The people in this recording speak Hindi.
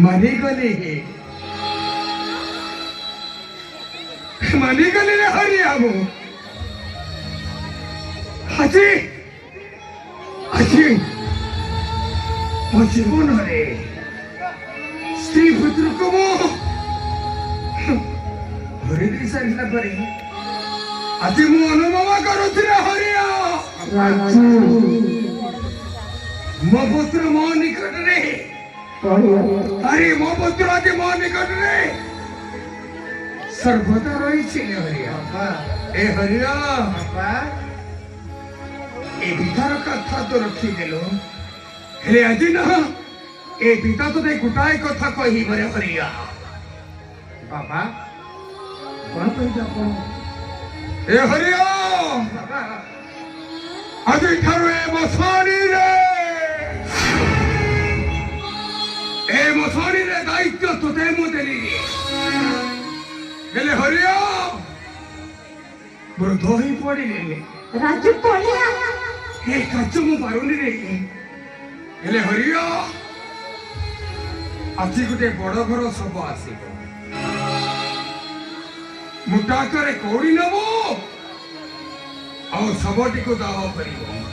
मानिगली रे हरिया मु আজি আজি ମୋ ଜୀବନରେ ସ୍ତ୍ରୀ ପୁତ୍ରକୁ ମୁଁ ହରି ଦେଇ ସାରିଲା ପରେ ଆଜି ମୁଁ ଅନୁଭବ କରୁଥିଲି ହରିଆ ମୋ ପୁତ୍ର ମୋ ନିକଟରେ ଆରେ ମୋ ପୁତ୍ର ଆଜି ମୋ ନିକଟରେ ସର୍ବଦା ରହିଛି ହରିଆ ଏ ହରିଆ ए विचार कथा तो रखी देलो हेले আজি ना ए पिता तो दे गुटाए कथा कही बरे हरिया बाबा कोन कहि आपण ए हरिया बाबा আজি थारो ए मसानी रे दायित्व तो ते मु देली हेले हरिया बड़ दोही पड़ी ले राजू पड़िया हे काचो मु पारुनी रे हेले हरिया আজি गुटे बड़ घर सब आसीबो मुटा करे कोड़ी नबो आ सबटी को दाह करिवो